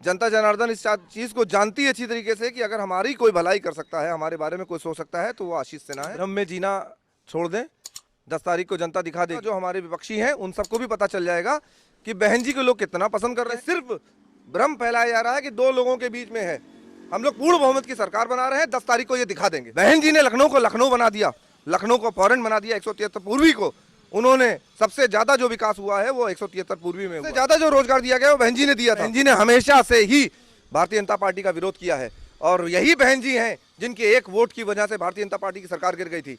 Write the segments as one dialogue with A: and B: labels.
A: जनता जनार्दन इस चीज को जानती है अच्छी तरीके से कि अगर हमारी कोई भलाई कर सकता है, हमारे बारे में कोई सोच सकता है, तो वो आशीष सिन्हा है। भ्रम में जीना छोड़ दें, 10 तारीख को जनता दिखा देगी। जो हमारे विपक्षी हैं उन सबको भी पता चल जाएगा कि बहन जी को लोग कितना पसंद कर रहे हैं। सिर्फ भ्रम फैलाया जा रहा है कि दो लोगों के बीच में है। हम लोग पूर्ण बहुमत की सरकार बना रहे हैं, 10 तारीख को ये दिखा देंगे। बहन जी ने लखनऊ को लखनऊ बना दिया, लखनऊ को फॉरेन बना दिया। 173 पूर्वी को उन्होंने सबसे ज्यादा जो विकास हुआ है वो 173 पूर्वी में, सबसे ज्यादा जो रोजगार दिया गया वो बहन जी ने दिया था। बहन जी ने हमेशा से ही भारतीय जनता पार्टी का विरोध किया है और यही बहन जी हैं जिनके एक वोट की वजह से भारतीय जनता पार्टी की सरकार गिर गई थी।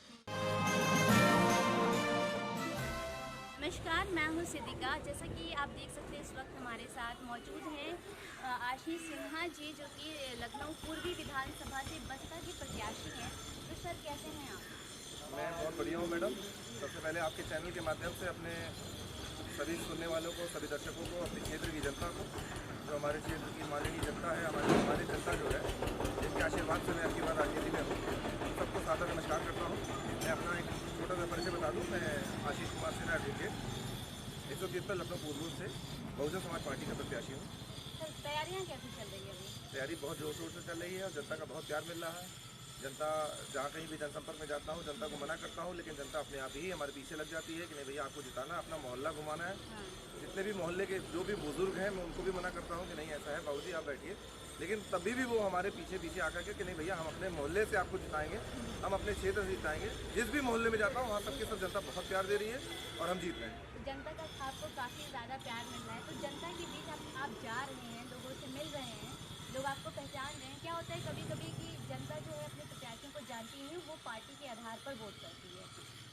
B: नमस्कार, मैं हूं सिद्धिका। जैसा कि आप देख सकते हैं इस वक्त हमारे साथ मौजूद हैं आशीष सिन्हा जी, जो कि लखनऊ पूर्वी विधानसभा से बसपा के प्रत्याशी हैं। तो सर, कैसे हैं आप?
A: मैं बहुत बढ़िया हूँ मैडम। सबसे पहले आपके चैनल के माध्यम से अपने सभी सुनने वालों को, सभी दर्शकों को, अपने क्षेत्र की जनता को, जो हमारे क्षेत्र की माननीय जनता है, हमारी जनता जो है, जिनके आशीर्वाद से मैं आपकी बार राजनीति में हूँ, सबको सादर नमस्कार करता हूँ। मैं अपना एक छोटा सा परिचय बता दूँ। मैं आशीष कुमार सिन्हा एडवोकेट 173 लखनऊ पूर्व से बहुजन समाज पार्टी का प्रत्याशी हूँ।
B: सर, तैयारियां कैसी चल रही है अभी?
A: तैयारी बहुत जोर शोर से चल रही है और जनता का बहुत प्यार मिल रहा है। जनता, जहाँ कहीं भी जनसंपर्क में जाता हूँ, जनता को मना करता हूँ, लेकिन जनता अपने आप ही हमारे पीछे लग जाती है कि नहीं भैया आपको जिताना, अपना मोहल्ला घुमाना है। जितने भी मोहल्ले के जो भी बुजुर्ग हैं मैं उनको भी मना करता हूँ कि नहीं ऐसा है बाबूजी आप बैठिए, लेकिन तभी भी वो हमारे पीछे पीछे आकर के कि नहीं भैया हम अपने मोहल्ले से आपको जिताएंगे, हम अपने क्षेत्र से जिताएंगे। जिस भी मोहल्ले में जाता हूँ वहाँ सबके सब जनता बहुत प्यार दे रही है और हम जीत रहे हैं।
B: तो जनता का आपको काफ़ी ज़्यादा प्यार मिल रहा है, तो जनता के बीच आप जा रहे हैं, लोगों से मिल रहे हैं, लोग आपको पहचान रहे हैं। क्या होता है कभी कभी कि जनता जो है अपने प्रत्याशियों को जानती नहीं, वो पार्टी के आधार पर वोट करती है,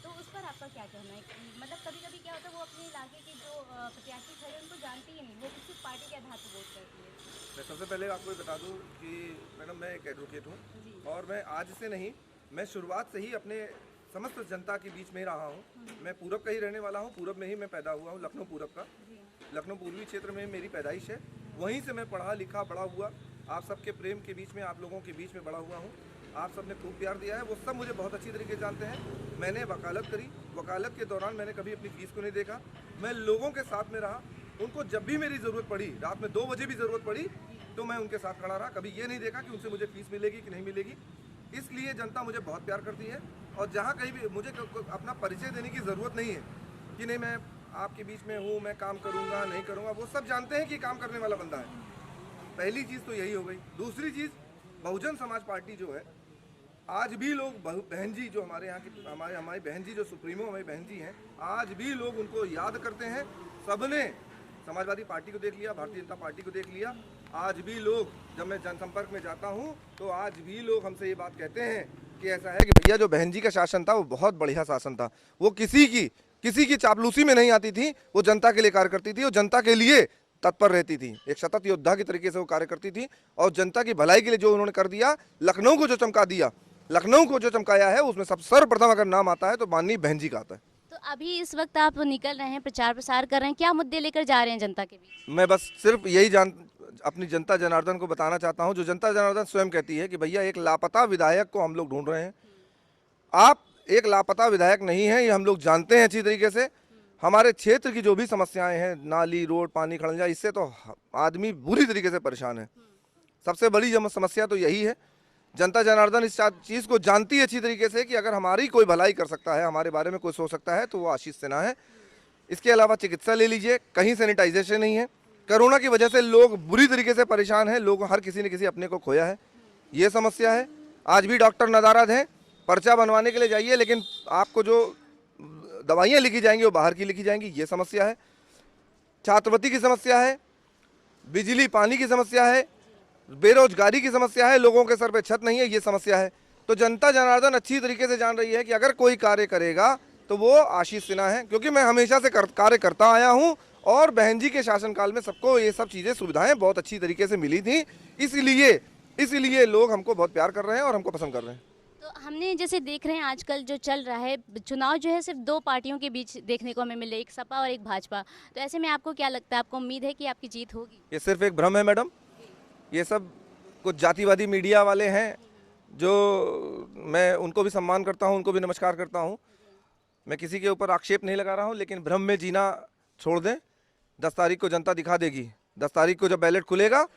B: तो उस पर आपका क्या कहना है? कि मतलब कभी कभी क्या होता है वो अपने इलाके के जो प्रत्याशी खड़े उनको जानती ही नहीं, वो किसी पार्टी के आधार पर वोट करती है।
A: मैं सबसे पहले आपको ये बता दूं कि मैडम मैं एक एडवोकेट हूं और मैं आज से नहीं, मैं शुरुआत से ही अपने समस्त जनता के बीच में रहा हूं। मैं पूरब का ही रहने वाला हूं, पूरब में ही मैं पैदा हुआ हूं, लखनऊ पूरब का। लखनऊ पूर्वी क्षेत्र में मेरी पैदाइश है, वहीं से मैं पढ़ा लिखा बड़ा हुआ। आप सबके प्रेम के बीच में, आप लोगों के बीच में बड़ा हुआ हूँ। आप सबने खूब प्यार दिया है, वो सब मुझे बहुत अच्छी तरीके से जानते हैं। मैंने वकालत करी, वकालत के दौरान मैंने कभी अपनी फीस को नहीं देखा। मैं लोगों के साथ में रहा, उनको जब भी मेरी ज़रूरत पड़ी, रात में 2 बजे भी ज़रूरत पड़ी तो मैं उनके साथ खड़ा रहा। कभी ये नहीं देखा कि उनसे मुझे फीस मिलेगी कि नहीं मिलेगी। इसलिए जनता मुझे बहुत प्यार करती है और जहाँ कहीं भी मुझे अपना परिचय देने की ज़रूरत नहीं है कि नहीं मैं आपके बीच में हूँ, मैं काम करूँगा नहीं करूँगा। वो सब जानते हैं कि काम करने वाला बंदा है। पहली चीज़ तो यही हो गई। दूसरी चीज़, बहुजन समाज पार्टी जो है, आज भी लोग बहन जी जो हमारे यहाँ की हमारी बहन जी जो सुप्रीमो हमारी बहन जी हैं, आज भी लोग उनको याद करते हैं। सबने समाजवादी पार्टी को देख लिया, भारतीय जनता पार्टी को देख लिया। आज भी लोग, जब मैं जनसंपर्क में जाता हूँ तो आज भी लोग हमसे ये बात कहते हैं कि ऐसा है कि भैया जो बहन जी का शासन था वो बहुत बढ़िया शासन था। वो किसी की चापलूसी में नहीं आती थी, वो जनता के लिए कार्य करती थी और जनता के लिए तत्पर रहती थी। एक सतत योद्धा की तरीके से वो कार्य करती थी और जनता की भलाई के लिए जो उन्होंने कर दिया, लखनऊ को जो चमका दिया, लखनऊ को जो चमकाया है, उसमें सब सर्वप्रथम अगर नाम आता है तो माननीय बहन जी का आता है।
B: तो अभी इस वक्त आप निकल रहे हैं, प्रचार प्रसार कर रहे हैं, क्या मुद्दे लेकर जा रहे हैं जनता के बीच?
A: मैं बस सिर्फ यही अपनी जनता जनार्दन को बताना चाहता हूं, जो जनता जनार्दन स्वयं कहती है कि भैया एक लापता विधायक को हम लोग ढूंढ रहे हैं। आप एक लापता विधायक नहीं है, ये हम लोग जानते हैं अच्छी तरीके से। हमारे क्षेत्र की जो भी समस्याएं हैं, नाली, रोड, पानी, खड़ंजा, इससे तो आदमी बुरी तरीके से परेशान है। सबसे बड़ी समस्या तो यही है। जनता जनार्दन इस चीज़ को जानती है अच्छी तरीके से कि अगर हमारी कोई भलाई कर सकता है, हमारे बारे में कोई सोच सकता है, तो वो आशीष सिन्हा है। इसके अलावा चिकित्सा ले लीजिए, कहीं सैनिटाइजेशन नहीं है। कोरोना की वजह से लोग बुरी तरीके से परेशान हैं, लोग हर किसी ने किसी अपने को खोया है, ये समस्या है। आज भी डॉक्टर नदारद हैं, पर्चा बनवाने के लिए जाइए लेकिन आपको जो दवाइयाँ लिखी जाएंगी वो बाहर की लिखी जाएंगी, ये समस्या है। छात्रवृत्ति की समस्या है, बिजली पानी की समस्या है, बेरोजगारी की समस्या है, लोगों के सर पे छत नहीं है, ये समस्या है। तो जनता जनार्दन अच्छी तरीके से जान रही है कि अगर कोई कार्य करेगा तो वो आशीष सिन्हा है, क्योंकि मैं हमेशा से कार्य करता आया हूँ और बहन जी के शासनकाल में सबको ये सब चीज़ें, सुविधाएं बहुत अच्छी तरीके से मिली थी। इसलिए लोग हमको बहुत प्यार कर रहे हैं और हमको पसंद कर रहे हैं।
B: तो हमने जैसे देख रहे हैं आजकल जो चल रहा है चुनाव, जो है सिर्फ 2 पार्टियों के बीच देखने को हमें मिले, एक सपा और एक भाजपा। तो ऐसे में आपको क्या लगता है, आपको उम्मीद है कि आपकी जीत होगी?
A: ये सिर्फ एक भ्रम है मैडम। ये सब कुछ जातिवादी मीडिया वाले हैं, जो मैं उनको भी सम्मान करता हूं, उनको भी नमस्कार करता हूं। मैं किसी के ऊपर आक्षेप नहीं लगा रहा हूं, लेकिन भ्रम में जीना छोड़ दें। 10 तारीख को जनता दिखा देगी। 10 तारीख को जब बैलेट खुलेगा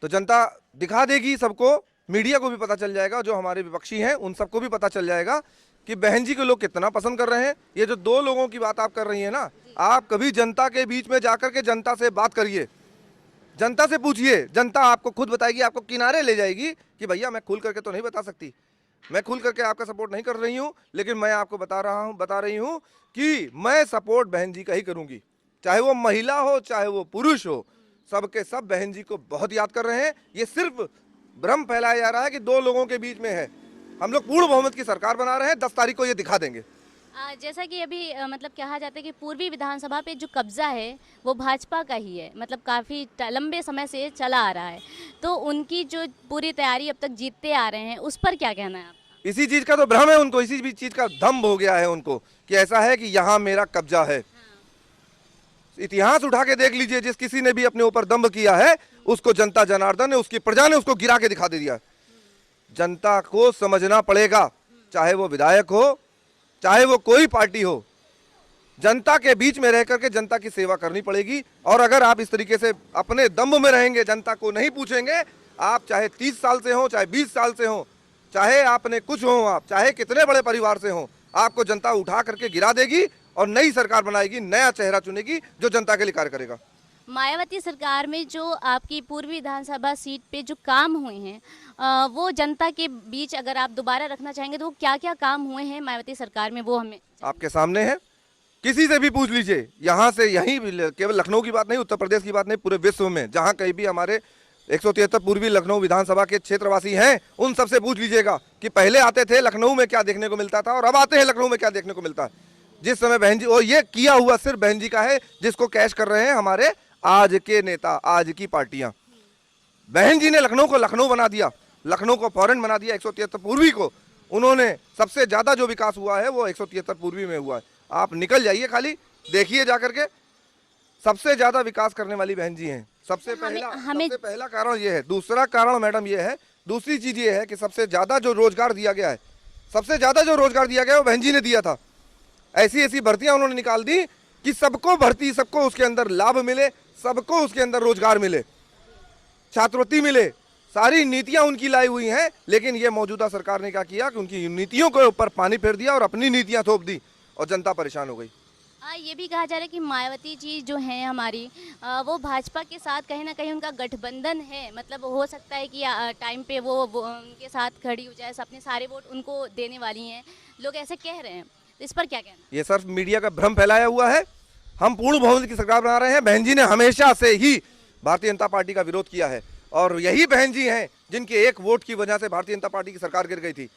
A: तो जनता दिखा देगी सबको, मीडिया को भी पता चल जाएगा, जो हमारे विपक्षी हैं उन सबको भी पता चल जाएगा कि बहन जी को लोग कितना पसंद कर रहे हैं। ये जो 2 लोगों की बात आप कर रही हैं ना, आप कभी जनता के बीच में जाकर के जनता से बात करिए, जनता से पूछिए, जनता आपको खुद बताएगी, आपको किनारे ले जाएगी कि भैया मैं खुल करके तो नहीं बता सकती, मैं खुल करके आपका सपोर्ट नहीं कर रही हूँ, लेकिन मैं आपको बता रही हूँ कि मैं सपोर्ट बहन जी का ही करूँगी, चाहे वो महिला हो चाहे वो पुरुष हो, सबके सब बहन जी को बहुत याद कर रहे हैं। ये सिर्फ भ्रम फैलाया जा रहा है कि 2 लोगों के बीच में है। हम लोग पूर्ण बहुमत की सरकार बना रहे हैं, 10 तारीख को ये दिखा देंगे।
B: जैसा कि अभी मतलब कहा जाता है कि पूर्वी विधानसभा पे जो कब्जा है वो भाजपा का ही है, मतलब काफ़ी लंबे समय से चला आ रहा है, तो उनकी जो पूरी तैयारी अब तक जीतते आ रहे हैं उस पर क्या कहना है आपका?
A: इसी चीज का तो भ्रम है उनको, इसी भी चीज का दम्भ हो गया है उनको कि ऐसा है कि यहाँ मेरा कब्जा है। इतिहास उठा के देख लीजिए, जिस किसी ने भी अपने ऊपर दम्भ किया है उसको जनता जनार्दन ने, उसकी प्रजा ने उसको गिरा के दिखा दे दिया। जनता को समझना पड़ेगा, चाहे वो विधायक हो चाहे वो कोई पार्टी हो, जनता के बीच में रह करके जनता की सेवा करनी पड़ेगी। और अगर आप इस तरीके से अपने दम्भ में रहेंगे, जनता को नहीं पूछेंगे, आप चाहे 30 साल से हो चाहे 20 साल से हो, चाहे आपने कुछ हो, आप चाहे कितने बड़े परिवार से हो, आपको जनता उठा करके गिरा देगी और नई सरकार बनाएगी, नया चेहरा चुनेगी जो जनता के लिए कार्य करेगा।
B: मायावती सरकार में जो आपकी पूर्वी विधानसभा सीट पे जो काम हुए हैं, वो जनता के बीच अगर आप दोबारा रखना चाहेंगे तो क्या क्या काम हुए हैं मायावती सरकार में, वो हमें
A: आपके सामने है, किसी से भी पूछ लीजिए, यहाँ से यहीं केवल लखनऊ की बात नहीं, उत्तर प्रदेश की बात नहीं, पूरे विश्व में जहाँ कहीं भी हमारे 173 पूर्वी लखनऊ विधानसभा के क्षेत्रवासी हैं, उन सबसे पूछ लीजिएगा कि पहले आते थे लखनऊ में क्या देखने को मिलता था और अब आते हैं लखनऊ में क्या देखने को मिलता है। जिस समय बहन जी, और ये किया हुआ सिर्फ बहन जी का है, जिसको कैश कर रहे हैं हमारे आज के नेता, आज की पार्टियां। बहन जी ने लखनऊ को लखनऊ बना दिया, लखनऊ को फॉरेन बना दिया। 173 पूर्वी को उन्होंने, सबसे ज्यादा जो विकास हुआ है वो 173 पूर्वी में हुआ है। आप निकल जाइए, खाली देखिए जाकर के, सबसे ज्यादा विकास करने वाली बहन जी हैं। सबसे पहला कारण ये है। दूसरा कारण मैडम ये है, दूसरी चीज ये है कि सबसे ज्यादा जो रोजगार दिया गया है, सबसे ज्यादा जो रोजगार दिया गया वो बहन जी ने दिया था। ऐसी ऐसी भर्तियां उन्होंने निकाल दी कि सबको भर्ती, सबको उसके अंदर लाभ मिले, सबको उसके अंदर रोजगार मिले, छात्रवृत्ति मिले, सारी नीतियां उनकी लाई हुई हैं। लेकिन ये मौजूदा सरकार ने क्या किया कि उनकी नीतियों के ऊपर पानी फेर दिया और अपनी नीतियां थोप दी और जनता परेशान हो गई।
B: ये भी कहा जा रहा है कि मायावती जी जो हैं हमारी, वो भाजपा के साथ कहीं ना कहीं उनका गठबंधन है, मतलब हो सकता है कि टाइम पे वो उनके साथ खड़ी हो जाए, अपने सारे वोट उनको देने वाली हैं, लोग ऐसे कह रहे हैं, तो इस पर क्या कहना?
A: ये सिर्फ मीडिया का भ्रम फैलाया हुआ है। हम पूर्ण बहुमत की सरकार बना रहे हैं। बहन जी ने हमेशा से ही भारतीय जनता पार्टी का विरोध किया है और यही बहन जी हैं जिनके एक वोट की वजह से भारतीय जनता पार्टी की सरकार गिर गई थी।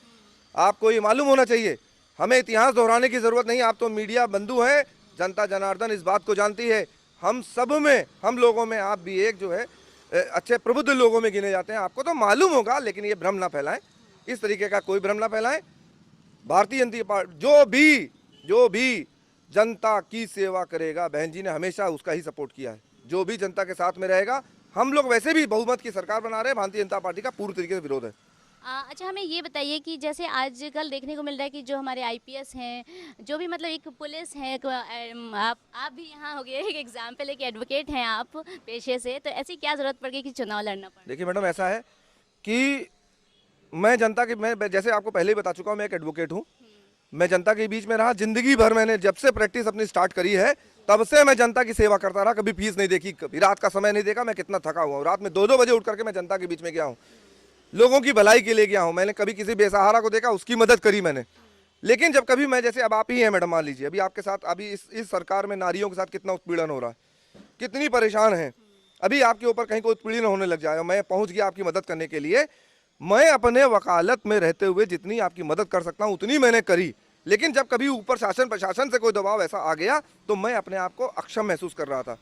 A: आपको ये मालूम होना चाहिए, हमें इतिहास दोहराने की जरूरत नहीं। आप तो मीडिया बंधु हैं, जनता जनार्दन इस बात को जानती है। हम सब में, हम लोगों में आप भी एक जो है अच्छे प्रबुद्ध लोगों में गिने जाते हैं, आपको तो मालूम होगा। लेकिन ये भ्रम ना फैलाएं, इस तरीके का कोई भ्रम ना फैलाएं। भारतीय जनता पार्टी जो भी जनता की सेवा करेगा, बहन जी ने हमेशा उसका ही सपोर्ट किया है। जो भी जनता के साथ में रहेगा, हम लोग वैसे भी बहुमत की सरकार बना रहे हैं, भारतीय जनता पार्टी का पूरी तरीके से विरोध है।
B: अच्छा, हमें ये बताइए कि जैसे आजकल देखने को मिल रहा है कि जो हमारे आईपीएस हैं, जो भी मतलब एक पुलिस है, आप भी यहाँ हो गए, एक एग्जाम्पल है कि एडवोकेट हैं आप पेशे से, तो ऐसी क्या ज़रूरत पड़ गई कि चुनाव लड़ना पड़ा?
A: देखिए मैडम, ऐसा है कि मैं जनता की, मैं जैसे आपको पहले ही बता चुका हूँ, मैं एक एडवोकेट हूँ। मैं जनता के बीच में रहा जिंदगी भर। मैंने जब से प्रैक्टिस अपनी स्टार्ट करी है तब से मैं जनता की सेवा करता रहा। कभी फीस नहीं देखी, कभी रात का समय नहीं देखा। मैं कितना थका हुआ हूँ, रात में 2-2 बजे उठ करके मैं जनता के बीच में गया हूँ, लोगों की भलाई के लिए गया हूँ। मैंने कभी किसी बेसहारा को देखा, उसकी मदद करी मैंने। लेकिन जब कभी मैं, जैसे अब आप ही हैं मैडम, मान लीजिए अभी आपके साथ, अभी इस सरकार में नारियों के साथ कितना उत्पीड़न हो रहा है, कितनी परेशान है। अभी आपके ऊपर कहीं कोई उत्पीड़न होने लग जाए, मैं पहुँच गया आपकी मदद करने के लिए। मैं अपने वकालत में रहते हुए जितनी आपकी मदद कर सकता हूँ उतनी मैंने करी। लेकिन जब कभी ऊपर शासन प्रशासन से कोई दबाव ऐसा आ गया तो मैं अपने आप को अक्षम महसूस कर रहा था।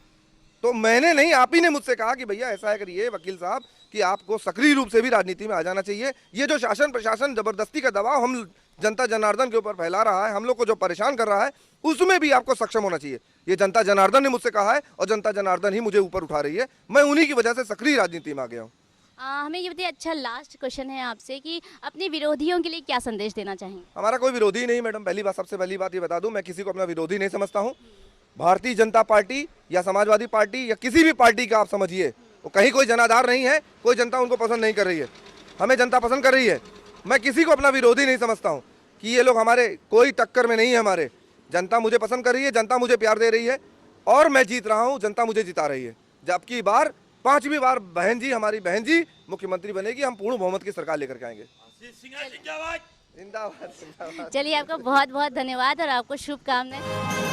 A: तो मैंने नहीं, आप ही ने मुझसे कहा कि भैया ऐसा है करिए वकील साहब कि आपको सक्रिय रूप से भी राजनीति में आ जाना चाहिए। ये जो शासन प्रशासन जबरदस्ती का दबाव हम जनता जनार्दन के ऊपर फैला रहा है, हम लोग को जो परेशान कर रहा है, उसमें भी आपको सक्षम होना चाहिए। ये जनता जनार्दन ने मुझसे कहा है और जनता जनार्दन ही मुझे ऊपर उठा रही है। मैं उन्हीं की वजह से सक्रिय राजनीति में आ गया हूँ।
B: हमें ये बताइए, अच्छा लास्ट क्वेश्चन है आपसे कि अपने विरोधियों के लिए क्या संदेश देना चाहेंगे?
A: हमारा कोई विरोधी नहीं मैडम, पहली बात, सबसे पहली बात ये बता दूं, मैं किसी को अपना विरोधी नहीं समझता हूं। भारतीय जनता पार्टी या समाजवादी पार्टी या किसी भी पार्टी का आप समझिए, वो कहीं कोई जनाधार नहीं है, कोई जनता उनको पसंद नहीं कर रही है, हमें जनता पसंद कर रही है। मैं किसी को अपना विरोधी नहीं समझता हूँ कि ये लोग हमारे कोई टक्कर में नहीं है हमारे। जनता मुझे पसंद कर रही है, जनता मुझे प्यार दे रही है और मैं जीत रहा हूँ, जनता मुझे जिता रही है। जबकि बार 5वीं बार बहन जी, हमारी बहन जी मुख्यमंत्री बनेगी, हम पूर्ण बहुमत की सरकार लेकर के आएंगे।
B: चलिए, आपका बहुत बहुत धन्यवाद और आपको शुभकामनाएं।